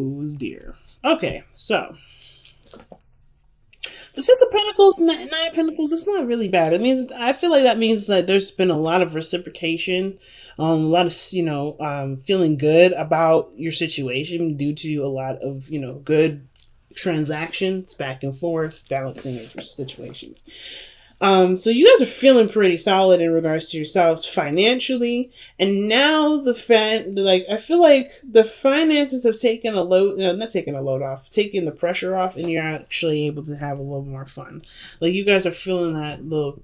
Oh dear. Okay, so the Six of Pentacles, Nine of Pentacles, it's not really bad. It means, I feel like that means that there's been a lot of reciprocation, a lot of, feeling good about your situation due to a lot of, good transactions back and forth, balancing your situations. So you guys are feeling pretty solid in regards to yourselves financially, and now I feel like the finances have taken a load, not taking a load off, taking the pressure off, and you're actually able to have a little more fun. Like you guys are feeling that little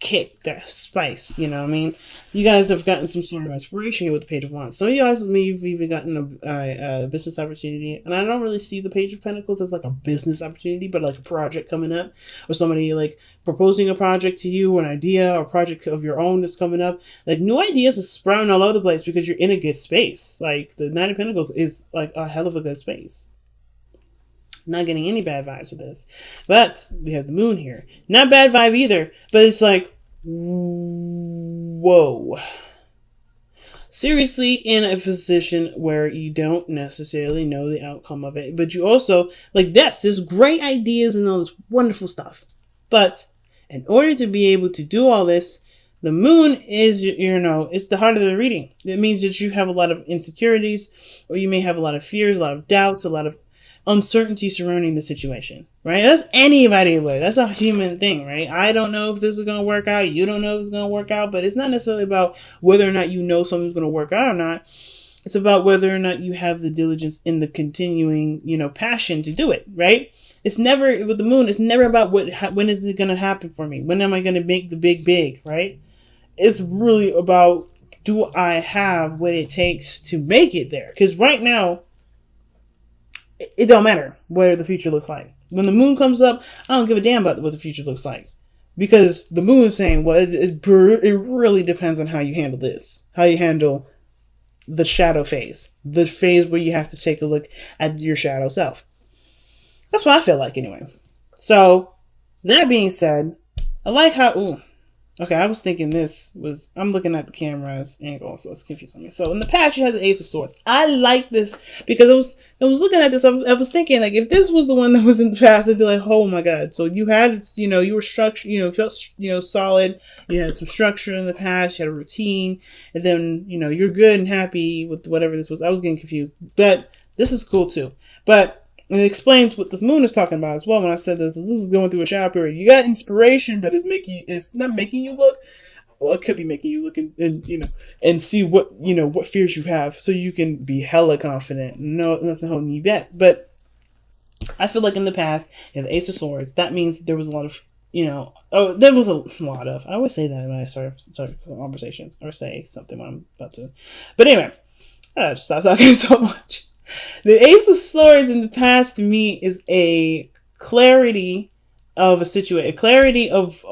kick, that spice, you know what I mean? You guys have gotten some sort of inspiration here with the Page of Wands. Some of you guys may have even gotten a business opportunity, and I don't really see the Page of Pentacles as like a business opportunity, but like a project coming up, or somebody like proposing a project to you, or an idea or project of your own that's coming up. Like new ideas are sprouting all over the place because you're in a good space. Like the Nine of Pentacles is like a hell of a good space. Not getting any bad vibes with this. But we have the moon here. Not bad vibe either, but it's like, whoa. Seriously in a position where you don't necessarily know the outcome of it. But you also, like this, there's great ideas and all this wonderful stuff. But in order to be able to do all this, the moon is, it's the heart of the reading. It means that you have a lot of insecurities, or you may have a lot of fears, a lot of doubts, a lot of uncertainty surrounding the situation, right? That's anybody would. That's a human thing, right? I don't know if this is going to work out. You don't know if it's going to work out, but it's not necessarily about whether or not you know something's going to work out or not. It's about whether or not you have the diligence in the continuing, passion to do it, right? It's never, with the moon, it's never about when is it going to happen for me? When am I going to make the big, right? It's really about, do I have what it takes to make it there? Because right now, it don't matter what the future looks like. When the moon comes up, I don't give a damn about what the future looks like. Because the moon is saying, well, it really depends on how you handle this. How you handle the shadow phase. The phase where you have to take a look at your shadow self. That's what I feel like anyway. So, that being said, I like how... Ooh. Okay, I was thinking I'm looking at the camera's angle, so it's confusing me. So in the past, you had the Ace of Swords. I like this because I was looking at this. I was thinking, like, if this was the one that was in the past, I'd be like, oh my god. So you had, you were structured, felt, solid. You had some structure in the past. You had a routine, and then, you're good and happy with whatever this was. I was getting confused, but this is cool too. But and it explains what this moon is talking about as well. When I said this is going through a shadow period. You got inspiration, but it's not making you look. Well, it could be making you look and see what, what fears you have, so you can be hella confident. No, nothing holding you back. But I feel like in the past, the Ace of Swords, that means there was a lot of, there was a lot of. I always say that when I start conversations or say something when I'm about to. But anyway, I just stop talking so much. The Ace of Swords in the past to me is a clarity of a situation, a clarity of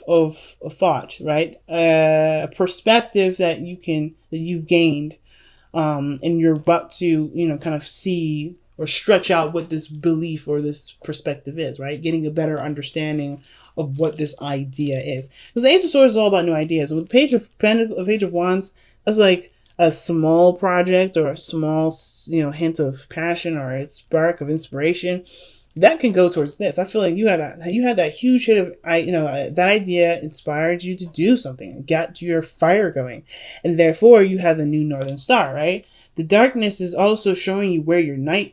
a thought, right? A perspective that you've gained, and you're about to, kind of see or stretch out what this belief or this perspective is, right? Getting a better understanding of what this idea is. Because the Ace of Swords is all about new ideas. And with Page of Wands, that's like a small project or a small, hint of passion or a spark of inspiration that can go towards this. I feel like you had that huge hit of, that idea inspired you to do something, got your fire going, and therefore you have a new northern star, right? The darkness is also showing you where your northern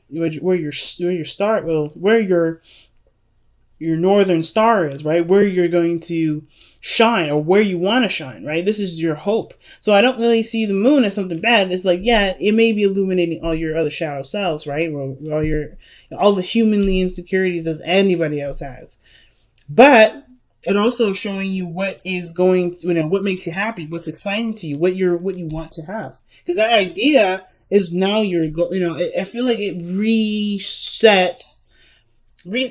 star is, right? Where you're going to shine, or where you want to shine, right? This is your hope. So I don't really see the moon as something bad. It's like, yeah, it may be illuminating all your other shadow selves, right? All the humanly insecurities as anybody else has. But it also showing you what is going, what makes you happy, what's exciting to you, what you want to have. Because that idea is now I feel like it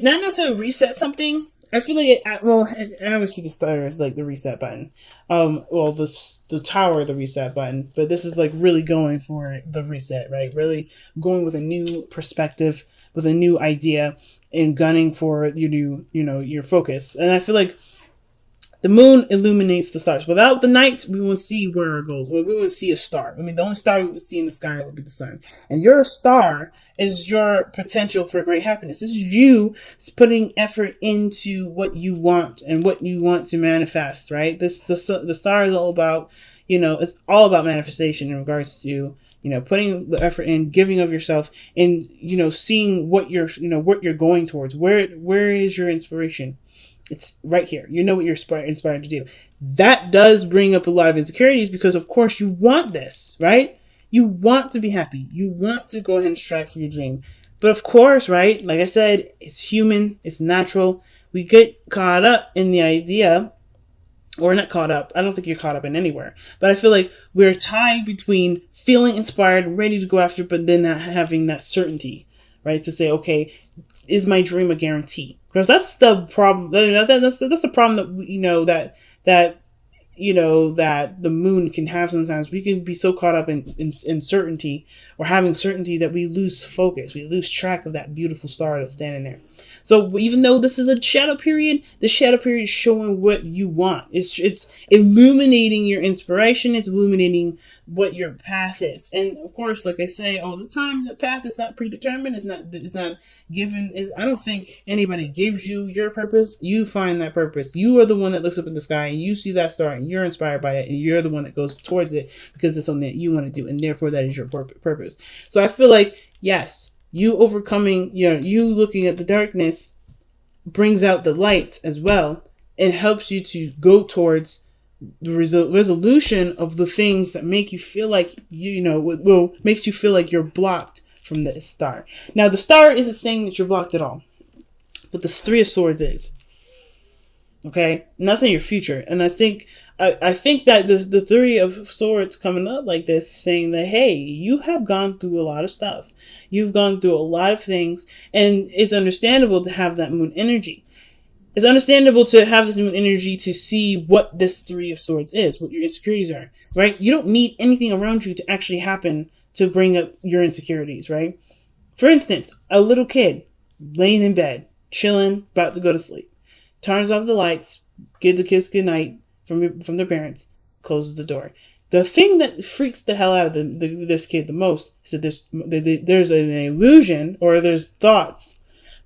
not necessarily reset something. I feel like I always see the star as like the reset button. The tower, the reset button. But this is like really going for the reset, right? Really going with a new perspective, with a new idea, and gunning for your focus. And I feel like The moon illuminates the stars. Without the night, we won't see where it goes. Or we won't see a star. I mean, the only star we would see in the sky would be the sun. And your star is your potential for great happiness. This is you putting effort into what you want and what you want to manifest, right? The star is all about, it's all about manifestation in regards to, putting the effort in, giving of yourself, and, seeing what you're going towards. Where is your inspiration? It's right here. You know what you're inspired to do. That does bring up a lot of insecurities because, of course, you want this, right? You want to be happy. You want to go ahead and strive for your dream. But, of course, right, like I said, it's human. It's natural. We get caught up in the idea, or not caught up. I don't think you're caught up in anywhere. But I feel like we're tied between feeling inspired and ready to go after, but then not having that certainty, right? To say, okay, is my dream a guarantee? Because that's the problem. That's the problem that that the moon can have sometimes. We can be so caught up in certainty or having certainty that we lose focus. We lose track of that beautiful star that's standing there. So even though this is a shadow period, the shadow period is showing what you want. It's illuminating your inspiration. It's illuminating what your path is. And of course, like I say all the time, the path is not predetermined. It's not given. I don't think anybody gives you your purpose. You find that purpose. You are the one that looks up in the sky and you see that star and you're inspired by it and you're the one that goes towards it because it's something that you want to do, and therefore that is your purpose. So I feel like, yes, you overcoming, you looking at the darkness brings out the light as well and helps you to go towards the resolution of the things that make you feel like, makes you feel like you're blocked from the star. Now, the star isn't saying that you're blocked at all, but the Three of Swords is. Okay? And that's in your future. And I think that the Three of Swords coming up like this, saying that, hey, you have gone through a lot of stuff. You've gone through a lot of things, and it's understandable to have that moon energy. It's understandable to have this moon energy to see what this Three of Swords is, what your insecurities are, right? You don't need anything around you to actually happen to bring up your insecurities, right? For instance, a little kid laying in bed, chilling, about to go to sleep, turns off the lights, gives the kiss goodnight from their parents, closes the door. The thing that freaks the hell out of this kid the most is that there's an illusion, or there's thoughts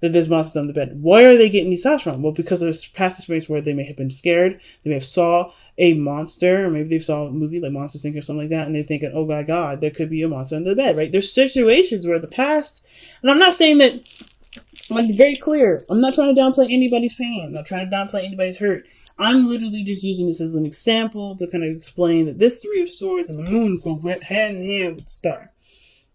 that there's monsters on the bed. Where are they getting these thoughts from? Well, because of past experience where they may have been scared, they may have saw a monster, or maybe they saw a movie like Monsters Inc. or something like that, and they're thinking, oh my God, there could be a monster under the bed, right? There's situations where the past, and I'm not saying that, I'm be very clear, I'm not trying to downplay anybody's pain, I'm not trying to downplay anybody's hurt. I'm literally just using this as an example to kind of explain that this Three of Swords and the moon go hand in hand with the star.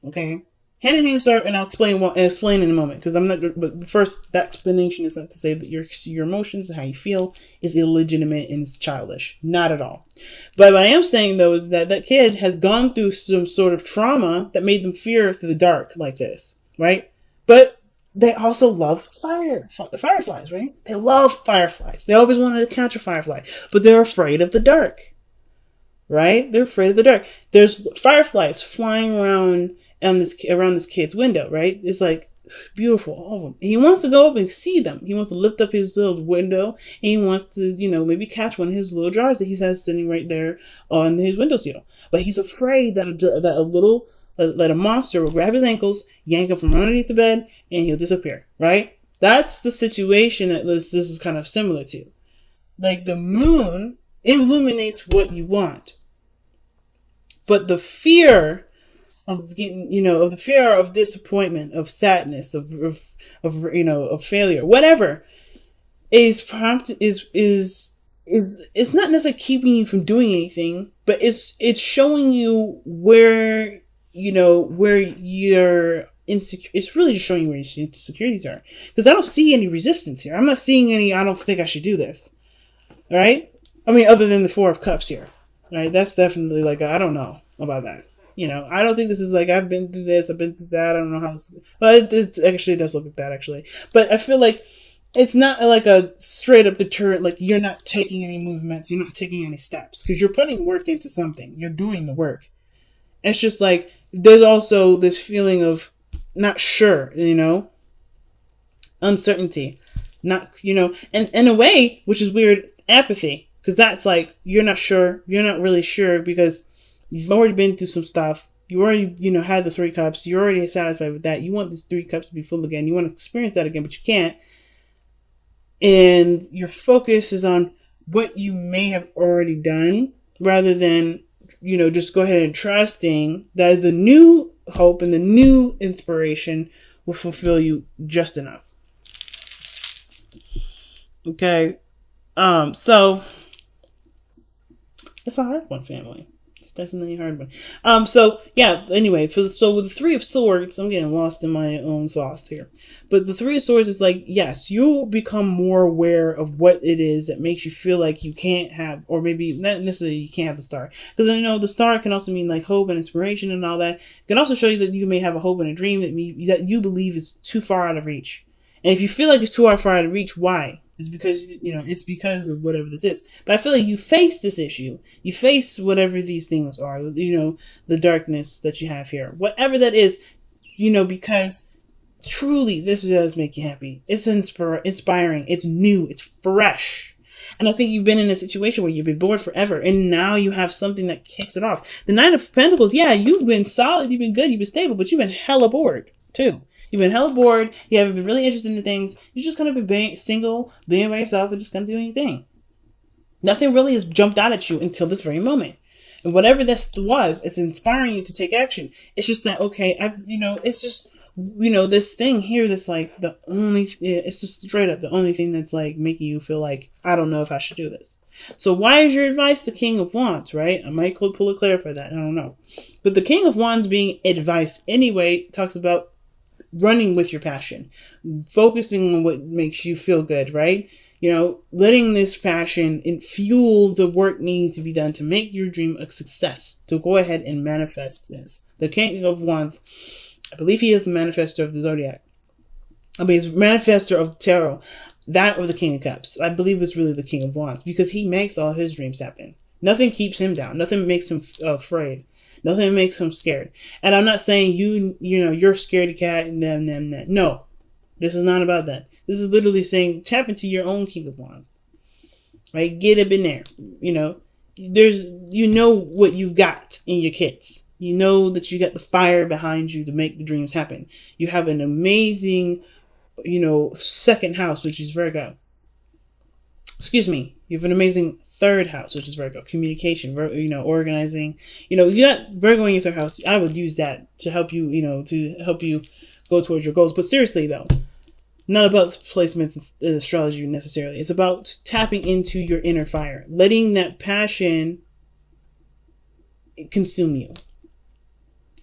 Okay? Hand in hand star, and I'll explain in a moment, because I'm not. But first, that explanation is not to say that your emotions and how you feel is illegitimate and it's childish. Not at all. But what I am saying though is that kid has gone through some sort of trauma that made them fear the dark like this, right? But they also love fireflies, right? They love fireflies. They always wanted to catch a firefly, but they're afraid of the dark, right? They're afraid of the dark. There's fireflies flying around this kid's window, right? It's like beautiful, all of them. And he wants to go up and see them. He wants to lift up his little window, and he wants to, maybe catch one of his little jars that he has sitting right there on his windowsill. But he's afraid that a monster will grab his ankles, yank him from underneath the bed, and he'll disappear, right? That's the situation that this is kind of similar to. Like, the moon illuminates what you want. But the fear of getting, of the fear of disappointment, of sadness, of failure, whatever, is it's not necessarily keeping you from doing anything, but it's showing you where you're insecure. It's really just showing you where your insecurities are. Because I don't see any resistance here. I'm not seeing any, I don't think I should do this. All right? I mean, other than the Four of Cups here. All right? That's definitely like, I don't know about that. I don't think this is like, I've been through this, I've been through that, I don't know how this, but it actually does look like that, actually. But I feel like it's not like a straight up deterrent, like you're not taking any movements, you're not taking any steps, because you're putting work into something. You're doing the work. It's just like, there's also this feeling of not sure, uncertainty, not, and in a way, which is weird, apathy. Because that's like, you're not sure. You're not really sure because you've already been through some stuff. You already, had the 3 cups. You're already satisfied with that. You want these 3 cups to be full again. You want to experience that again, but you can't. And your focus is on what you may have already done rather than, just go ahead and trusting that the new hope and the new inspiration will fulfill you just enough. Okay. So it's a hard one, family. It's definitely a hard one. So yeah, anyway, so with the 3 of Swords, I'm getting lost in my own sauce here. But the 3 of Swords is like, yes, you'll become more aware of what it is that makes you feel like you can't have, or maybe not necessarily you can't have the star. Because I know the star can also mean like hope and inspiration and all that. It can also show you that you may have a hope and a dream that you believe is too far out of reach. And if you feel like it's too far out of reach, why? It's because, it's because of whatever this is. But I feel like you face this issue. You face whatever these things are, the darkness that you have here. Whatever that is, because truly this does make you happy. It's inspiring. It's new. It's fresh. And I think you've been in a situation where you've been bored forever. And now you have something that kicks it off. The Nine of Pentacles, yeah, you've been solid. You've been good. You've been stable. But you've been hella bored, too. You've been hella bored. You haven't been really interested in the things. You've just kind of been single, being by yourself, and just kind of doing your thing. Nothing really has jumped out at you until this very moment. And whatever this was, it's inspiring you to take action. It's just that, okay, it's just, this thing here that's like it's just straight up the only thing that's like making you feel like, I don't know if I should do this. So why is your advice the King of Wands, right? I might pull a clarify that. I don't know. But the King of Wands being advice anyway talks about running with your passion, focusing on what makes you feel good, right? Letting this passion fuel the work needing to be done to make your dream a success, to go ahead and manifest this. The King of Wands, I believe he is the manifestor of the Zodiac. He's manifestor of tarot, that or the King of Cups. I believe it's really the King of Wands because he makes all his dreams happen. Nothing keeps him down. Nothing makes him afraid. Nothing makes him scared. And I'm not saying you're scaredy cat and them. No, this is not about that. This is literally saying tap into your own King of Wands, right? Get up in there. There's what you've got in your kits. You know that you got the fire behind you to make the dreams happen. You have an amazing, second house, which is Virgo. Excuse me. You have an amazing third house, which is Virgo. Communication, organizing. You got Virgo in your third house. I would use that to help you, to help you go towards your goals. But seriously, though, not about placements in astrology necessarily. It's about tapping into your inner fire, letting that passion consume you.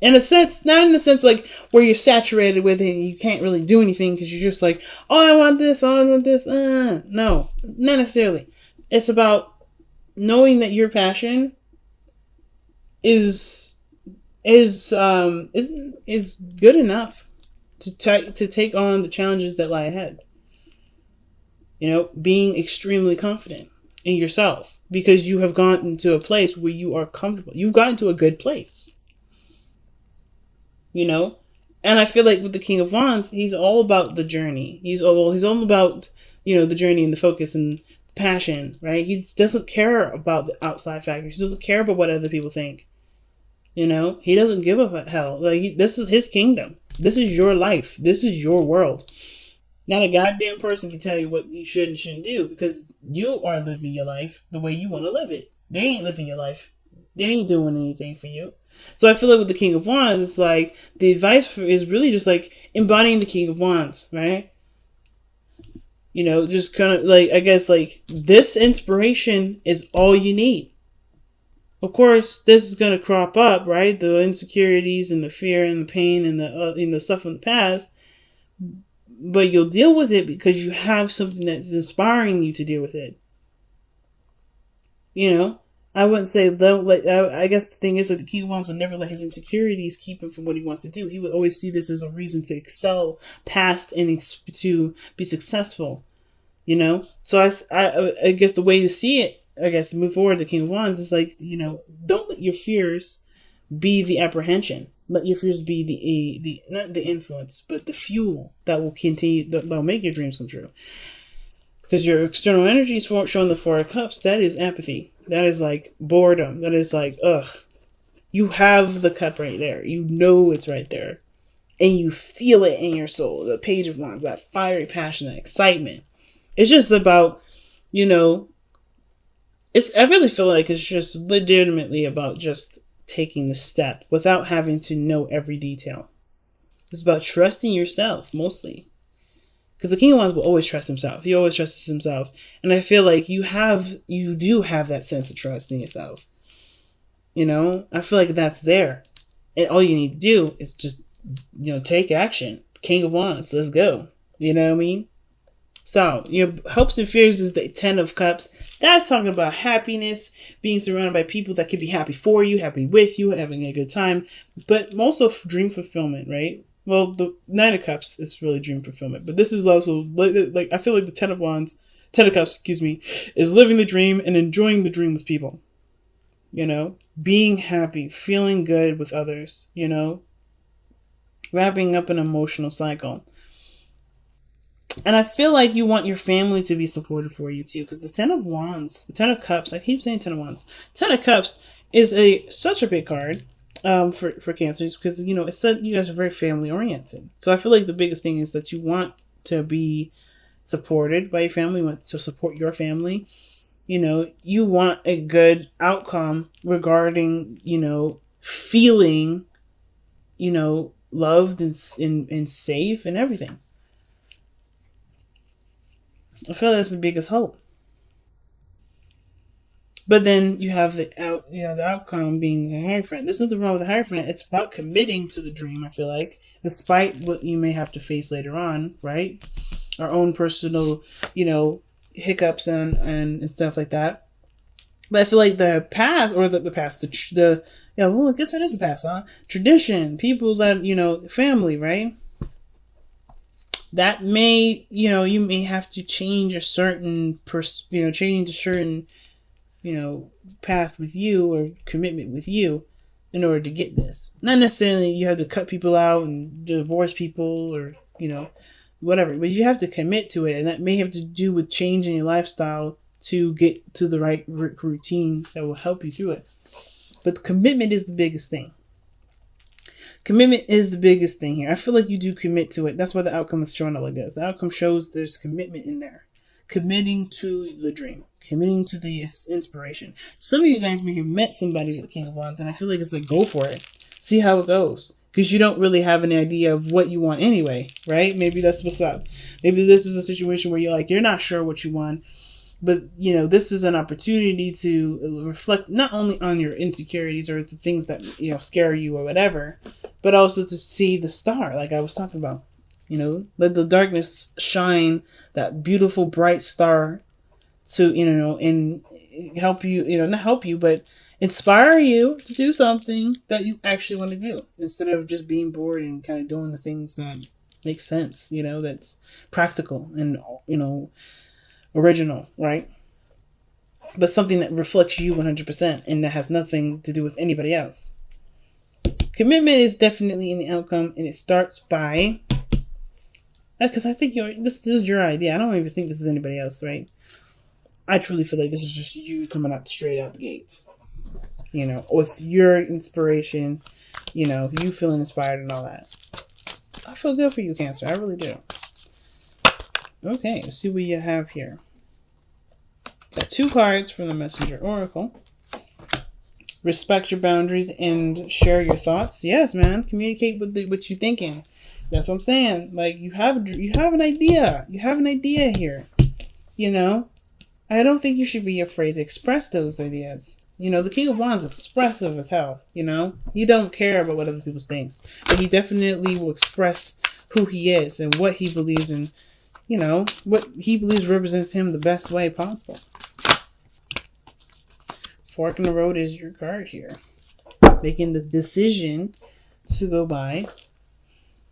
In a sense, not in a sense like where you're saturated with it and you can't really do anything because you're just like, oh, I want this, oh, I want this. No, not necessarily. It's about knowing that your passion is good enough to take on the challenges that lie ahead. Being extremely confident in yourself because you have gone into a place where you are comfortable. You've gotten to a good place. And I feel like with the King of Wands, he's all about the journey. He's all about, the journey and the focus and passion, right? He doesn't care about the outside factors. He doesn't care about what other people think. He doesn't give a hell. This is his kingdom. This is your life. This is your world. Not a goddamn person can tell you what you should and shouldn't do because you are living your life the way you want to live it. They ain't living your life. They ain't doing anything for you. So I feel like with the King of Wands, it's like the advice is really just like embodying the King of Wands, right? Just kind of like, I guess like this inspiration is all you need. Of course, this is going to crop up, right? The insecurities and the fear and the pain and the stuff from the past. But you'll deal with it because you have something that's inspiring you to deal with it. I wouldn't say don't let. I guess the thing is that the King of Wands would never let his insecurities keep him from what he wants to do. He would always see this as a reason to excel past and to be successful. So I guess the way to see it, I guess to move forward, the King of Wands is like don't let your fears be the apprehension. Let your fears be the not the influence, but the fuel that will continue. That'll make your dreams come true. Because your external energy is showing the Four of Cups. That is apathy. That is like boredom. That is like, ugh. You have the cup right there. You know it's right there. And you feel it in your soul. The Page of Wands, that fiery passion, that excitement. It's just about, you know, I really feel like it's just legitimately about just taking the step without having to know every detail. It's about trusting yourself, mostly. Because the King of Wands will always trust himself. He always trusts himself. And I feel like you do have that sense of trust in yourself. You know, I feel like that's there. And all you need to do is just, take action. King of Wands, let's go. You know what I mean? So, your hopes and fears is the 10 of Cups. That's talking about happiness, being surrounded by people that could be happy for you, happy with you, having a good time, but also dream fulfillment, right? Well, the 9 of Cups is really dream fulfillment, but this is also, like I feel like the 10 of Cups, is living the dream and enjoying the dream with people. Being happy, feeling good with others, wrapping up an emotional cycle. And I feel like you want your family to be supportive for you too, because the 10 of Wands, the 10 of Cups, I keep saying 10 of Wands. 10 of Cups is such a big card for Cancers, because, it said you guys are very family oriented. So I feel like the biggest thing is that you want to be supported by your family, you want to support your family. You want a good outcome regarding, feeling, loved and safe and everything. I feel like that's the biggest hope. But then you have the outcome being the Hierophant. There's nothing wrong with the Hierophant. It's about committing to the dream, I feel like, despite what you may have to face later on, right? Our own personal, hiccups and stuff like that. But I feel like the past, or the past, I guess it is the past, huh? Tradition, people that, family, right? That may, you may have to change a certain, path with you or commitment with you in order to get this. Not necessarily you have to cut people out and divorce people or, whatever, but you have to commit to it. And that may have to do with changing your lifestyle to get to the right routine that will help you through it. But commitment is the biggest thing. Commitment is the biggest thing here. I feel like you do commit to it. That's why the outcome is showing up like this. The outcome shows there's commitment in there. Committing to the dream. Committing to the inspiration. Some of you guys may have met somebody with King of Wands, and I feel like it's like, go for it. See how it goes. Because you don't really have any idea of what you want anyway, right? Maybe that's what's up. Maybe this is a situation where you're not sure what you want. But, this is an opportunity to reflect not only on your insecurities or the things that, scare you or whatever, but also to see the star, like I was talking about. Let the darkness shine that beautiful, bright star to, and help you, not help you, but inspire you to do something that you actually want to do instead of just being bored and kind of doing the things that make sense, that's practical and, original, right? But something that reflects you 100% and that has nothing to do with anybody else. Commitment is definitely in the outcome, and it starts by, because I think this is your idea. I don't even think this is anybody else, right? I truly feel like this is just you coming out straight out the gate, with your inspiration, you feeling inspired and all that. I feel good for you, Cancer. I really do. Okay, let's see what you have here. Got 2 cards from the Messenger Oracle. Respect your boundaries and share your thoughts. Yes, man. Communicate with what you're thinking. That's what I'm saying. Like, you have an idea. You have an idea here. I don't think you should be afraid to express those ideas. The King of Wands is expressive as hell. He don't care about what other people think, but he definitely will express who he is and what he believes in. What he believes represents him the best way possible. Fork in the road is your card here. Making the decision to go by.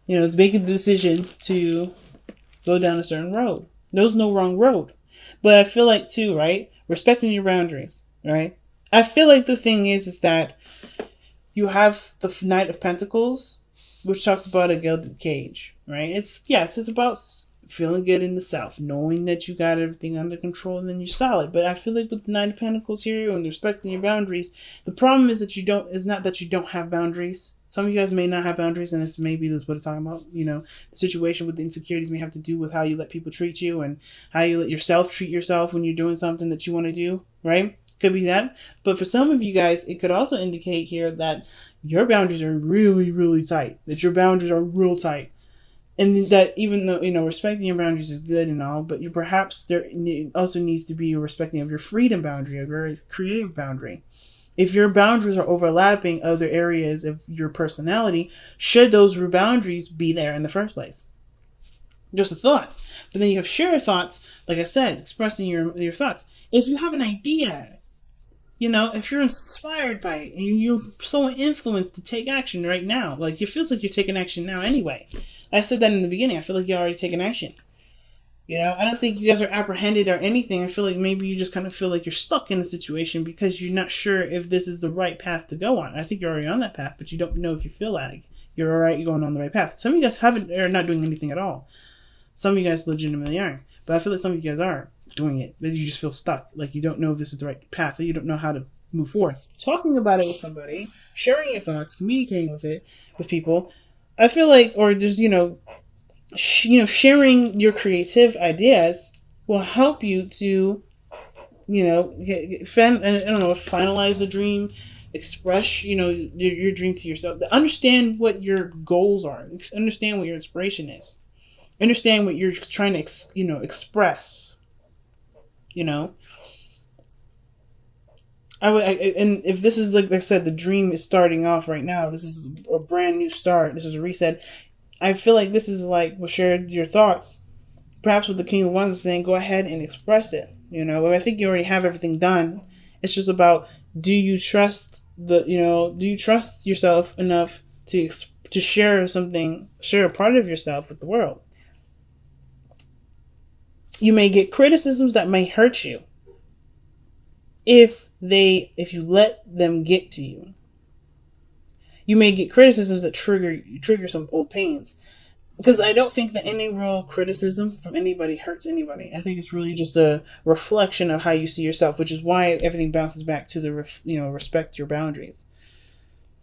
It's making the decision to go down a certain road. There's no wrong road. But I feel like, too, right? Respecting your boundaries, right? I feel like the thing is that you have the Knight of Pentacles, which talks about a gilded cage, right? It's about feeling good in the self, knowing that you got everything under control, and then you're solid. But I feel like with the Nine of Pentacles here and respecting your boundaries, the problem is that is not that you don't have boundaries. Some of you guys may not have boundaries, and it's maybe that's what it's talking about. You know, the situation with the insecurities may have to do with how you let people treat you and how you let yourself treat yourself when you're doing something that you want to do, right? Could be that. But for some of you guys, it could also indicate here that your boundaries are really, really tight, that your boundaries are real tight. And that even though, you know, respecting your boundaries is good and all, but perhaps there also needs to be a respecting of your freedom boundary, of your creative boundary. If your boundaries are overlapping other areas of your personality, should those boundaries be there in the first place? Just a thought. But then you have share thoughts, like I said, expressing your thoughts. If you have an idea, you know, if you're inspired by it and you're so influenced to take action right now, like it feels like you're taking action now anyway. I said that in the beginning. I feel like you're already taking action. You know, I don't think you guys are apprehended or anything. I feel like maybe you just kind of feel like you're stuck in a situation because you're not sure if this is the right path to go on. I think you're already on that path, but you don't know if you feel like you're all right, you're going on the right path. Some of you guys are not doing anything at all. Some of you guys legitimately aren't. But I feel like some of you guys are doing it, but you just feel stuck. Like you don't know if this is the right path, or you don't know how to move forward. Talking about it with somebody, sharing your thoughts, communicating with people, I feel like, or just, sharing your creative ideas will help you to, finalize the dream, express, your dream to yourself. Understand what your goals are. Understand what your inspiration is. Understand what you're trying to, express. And if this is, like I said, the dream is starting off right now. This is a brand new start. This is a reset. I feel like this is like, well, share your thoughts. Perhaps what the King of Wands is saying, go ahead and express it. I think you already have everything done. It's just about, do you trust yourself enough to share a part of yourself with the world? You may get criticisms that may hurt you if you let them get to you. You may get criticisms that trigger some old pains. Because I don't think that any real criticism from anybody hurts anybody. I think it's really just a reflection of how you see yourself, which is why everything bounces back to the respect your boundaries.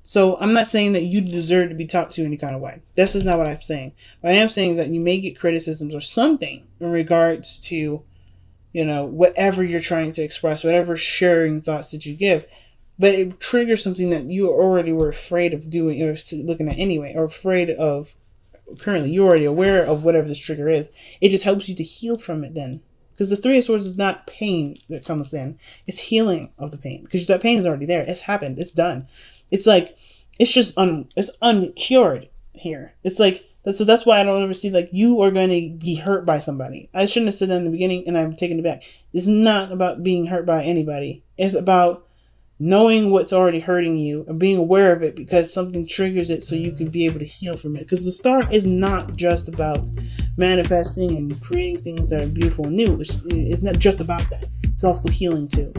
So I'm not saying that you deserve to be talked to any kind of way. This is not what I'm saying. But I am saying that you may get criticisms or something in regards to, whatever you're trying to express, whatever sharing thoughts that you give. But it triggers something that you already were afraid of doing or looking at anyway, or afraid of currently. You're already aware of whatever this trigger is. It just helps you to heal from it then. Because the Three of Swords is not pain that comes in. It's healing of the pain. Because that pain is already there. It's happened. It's done. It's like, it's just it's uncured here. It's like, so that's why I don't ever see like you are going to be hurt by somebody. I shouldn't have said that in the beginning, and I'm taking it back. It's not about being hurt by anybody. It's about knowing what's already hurting you and being aware of it because something triggers it so you can be able to heal from it. Because the star is not just about manifesting and creating things that are beautiful and new. It's not just about that. It's also healing too.